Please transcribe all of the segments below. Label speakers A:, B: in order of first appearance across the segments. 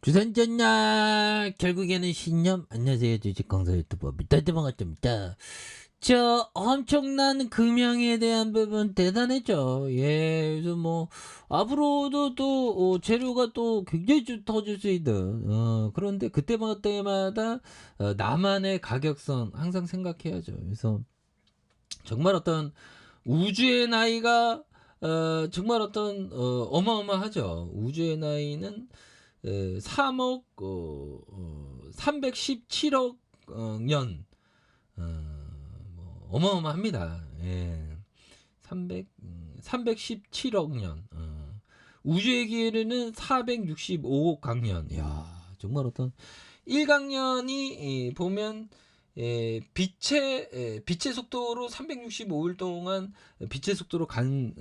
A: 주산전날 결국에는 신념. 안녕하세요, 주식강사 유튜버 밑달대방아입니다. 저 엄청난 금양에 대한 부분 대단했죠. 예, 그래서 뭐 앞으로도 또 재료가 또 굉장히 좀 터질 수 있는 그런데 그때마다 나만의 가격선 항상 생각해야죠. 그래서 정말 어떤 우주의 나이가 정말 어떤 어마어마하죠. 우주의 나이는 3억 317억 년 뭐 어마어마합니다. 예. 317억 년. 우주의 길이는 465억 강년. 야, 정말 어떤 1강년이 보면 빛의 속도로 365일 동안 빛의 속도로 간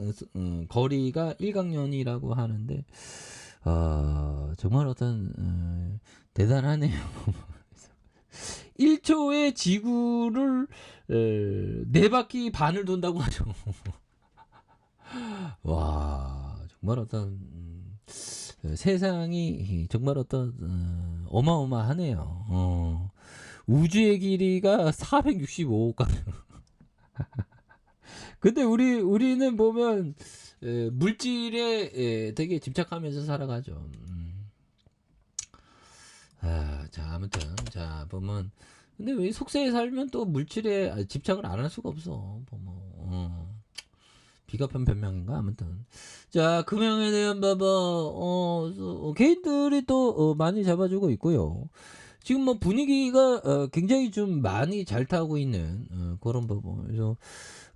A: 거리가 1강년이라고 하는데 정말 어떤 대단하네요. 1초에 지구를 4바퀴 반을 돈다고 하죠. 와, 정말 어떤 세상이 정말 어떤 어마어마하네요. 우주의 길이가 465억 강. 근데 우리는 보면 물질에 되게 집착하면서 살아가죠. 자, 아무튼 자 보면 근데 왜 속세에 살면 또 물질에 집착을 안 할 수가 없어. 보면 비겁한 변명인가? 아무튼 자 금형에 대한 봐봐 개인들이 또 많이 잡아주고 있고요. 지금 뭐 분위기가 굉장히 좀 많이 잘 타고 있는 그런 부분. 그래서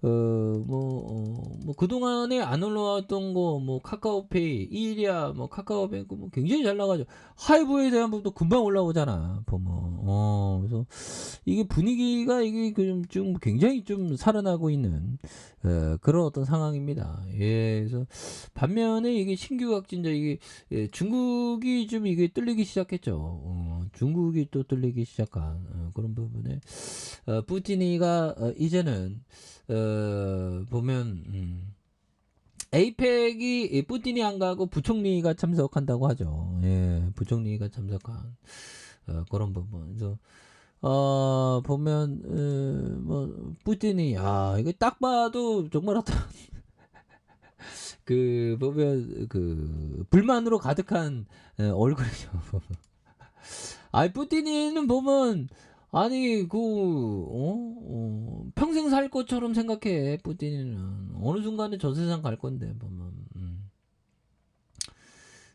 A: 뭐 그동안에 안 올라왔던 거, 뭐 카카오페이, 일이야, 뭐 카카오뱅크, 뭐 굉장히 잘 나가죠. 하이브에 대한 부분도 금방 올라오잖아, 보면. 그래서 이게 분위기가 이게 좀 굉장히 좀 살아나고 있는 그런 어떤 상황입니다. 예, 그래서 반면에 이게 신규 확진자 이게 중국이 좀 이게 뚫리기 시작했죠. 중국이 또 뚫리기 시작한 그런 부분에 푸틴이가 이제는 보면 에이펙이 푸틴이 안 가고 부총리가 참석한다고 하죠. 예, 부총리가 참석한 그런 부분. 그래서 보면 뭐 푸틴이 이거 딱 봐도 정말 어떤 그 보면 그 불만으로 가득한 얼굴이죠. 아이 푸틴이는 보면 아니 평생 살 것처럼 생각해. 푸틴이는 어느 순간에 저 세상 갈 건데 보면.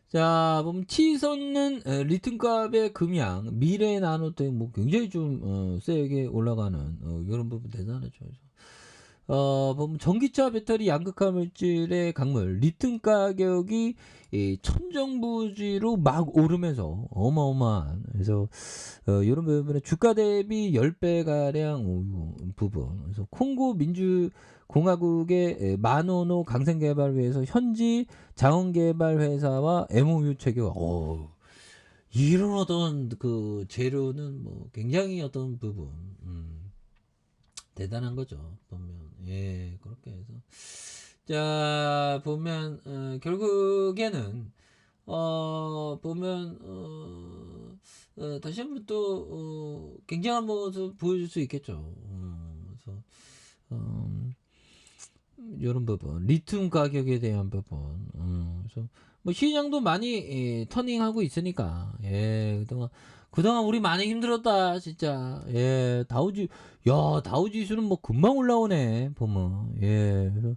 A: 자, 보면 치솟는 리튬값의 금양, 미래 나노텍 뭐 굉장히 좀 세게 올라가는 이런 부분 대단하죠. 보면 전기차 배터리 양극화 물질의 강물 리튬 가격이 천정부지로 막 오르면서 어마어마한 그래서 이런 부분에 주가 대비 10배 가량 부분. 그래서 콩고 민주공화국의 마노노 강생개발회에서 현지 자원개발회사와 MOU 체결. 이런 어떤 그 재료는 뭐 굉장히 어떤 부분 대단한 거죠. 보면 예 그렇게 해서 자 보면 결국에는 보면 다시 한번 또 굉장한 모습 보여줄 수 있겠죠. 그래서 이런 부분 리튬 가격에 대한 부분 그래서 뭐 시장도 많이 터닝하고 있으니까 예 그동안 우리 많이 힘들었다 진짜 예 다우지수는 뭐 금방 올라오네 보면 예 그래서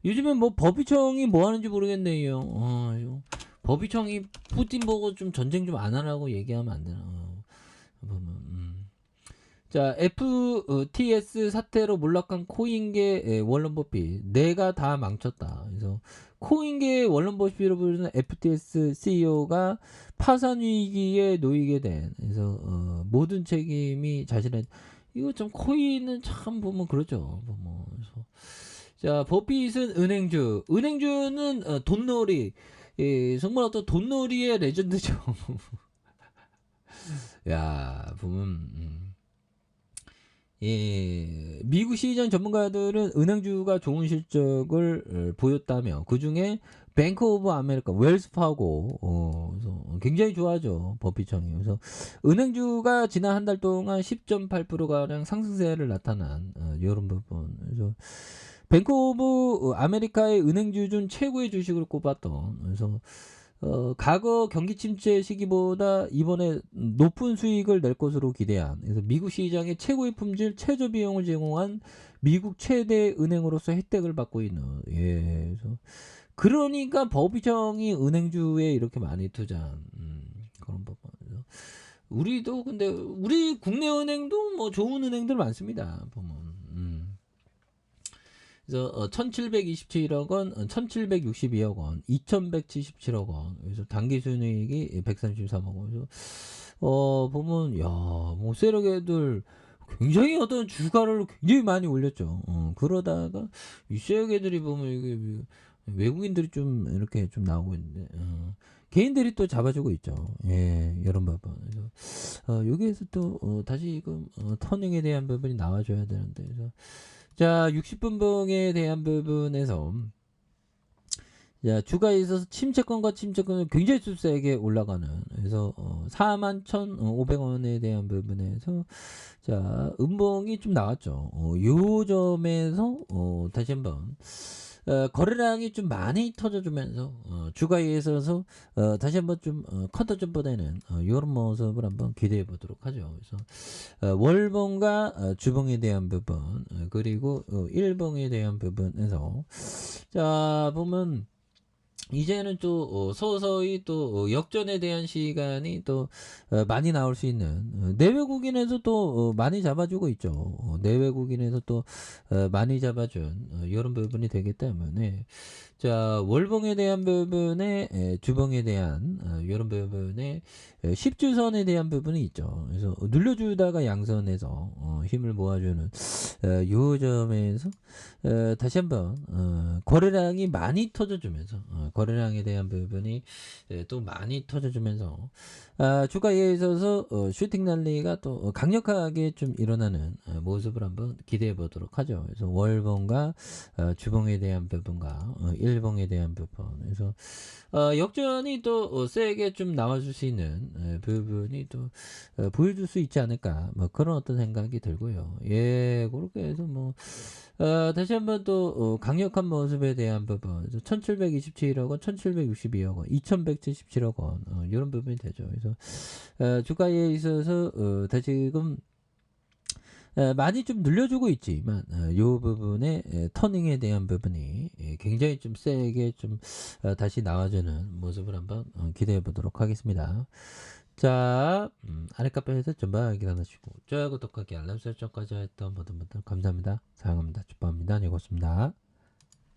A: 요즘엔 뭐 법의청이 뭐 하는지 모르겠네요. 법의청이 푸틴 보고 좀 전쟁 좀 안 하라고 얘기하면 안 되나 보면 자, FTS 사태로 몰락한 코인계 원론 버핏 내가 다 망쳤다. 그래서 코인계 원론 버핏으로 부르는 FTS CEO가 파산 위기에 놓이게 된. 그래서 모든 책임이 자신의 이거 좀 코인은 참 보면 그렇죠. 보면 그래서 자, 버핏은 은행주는 돈놀이. 정말 어떤 돈놀이의 레전드죠. 야, 보면 미국 시장 전문가들은 은행주가 좋은 실적을 보였다며 그 중에 뱅크 오브 아메리카, 웰스파고, 그래서 굉장히 좋아하죠. 버핏청이. 그래서 은행주가 지난 한 달 동안 10.8%가량 상승세를 나타난 이런 부분. 그래서 뱅크 오브 아메리카의 은행주 중 최고의 주식을 꼽았던. 그래서 과거 경기 침체 시기보다 이번에 높은 수익을 낼 것으로 기대한. 그래서 미국 시장의 최고의 품질, 최저 비용을 제공한 미국 최대 은행으로서 혜택을 받고 있는. 예, 그래서 그러니까 버비정이 은행주에 이렇게 많이 투자한 그런 부분이죠. 우리도 근데 우리 국내 은행도 뭐 좋은 은행들 많습니다. 보면. 그래서 1727억 원, 1762억 원, 2177억 원. 그래서 단기 순이익이 133억 원. 그래서 보면 뭐 세력애들 굉장히 어떤 주가를 굉장히 많이 올렸죠. 그러다가 이 세력애들이 보면 이게 외국인들이 좀 이렇게 좀 나오고 있는데 개인들이 또 잡아주고 있죠. 예, 이런 부분. 그래서 여기에서 또 다시 터닝에 대한 부분이 나와줘야 되는데. 그래서 자, 60분봉에 대한 부분에서 자, 주가에 있어서 침체권과 침체권은 굉장히 세게 올라가는. 그래서 41,500원에 대한 부분에서 자, 음봉이 좀 나왔죠. 요 점에서 다시 한번 거래량이 좀 많이 터져주면서 주가에 있어서 다시 한번 좀 컨터 좀 뻗내는 이런 모습을 한번 기대해 보도록 하죠. 그래서 월봉과 주봉에 대한 부분 그리고 일봉에 대한 부분에서 자 보면 이제는 또 서서히 또 역전에 대한 시간이 또 많이 나올 수 있는 내외국인에서 또 많이 잡아주고 있죠. 내외국인에서 또 많이 잡아준 이런 부분이 되기 때문에 자 월봉에 대한 부분에 주봉에 대한 이런 부분에 10주선에 대한 부분이 있죠. 그래서 눌려주다가 양선에서 힘을 모아주는 요 점에서 다시 한번 거래량이 많이 터져주면서 거래량에 대한 부분이 또 많이 터져주면서 주가에 있어서 슈팅 랠리가 또 강력하게 좀 일어나는 모습을 한번 기대해 보도록 하죠. 그래서 월봉과 주봉에 대한 부분과 일봉에 대한 부분. 그래서 역전이 또 세게 좀 나와줄 수 있는 부분이 또 보여줄 수 있지 않을까 뭐 그런 어떤 생각이 들고요. 예, 그렇게 해서 뭐 다시 한번 또 강력한 모습에 대한 부분 1727억 원, 1762억 원, 2177억 원 이런 부분이 되죠. 그래서 주가에 있어서 다시금 많이 좀 늘려주고 있지만 이 부분의 터닝에 대한 부분이 굉장히 좀 세게 좀 다시 나와주는 모습을 한번 기대해 보도록 하겠습니다. 자, 아랫카페에서 전방 기다리시고 좋아요, 구독하기, 알람 설정까지 했던 모든 분들 감사합니다. 사랑합니다. 축복합니다. 안녕히 계십니다.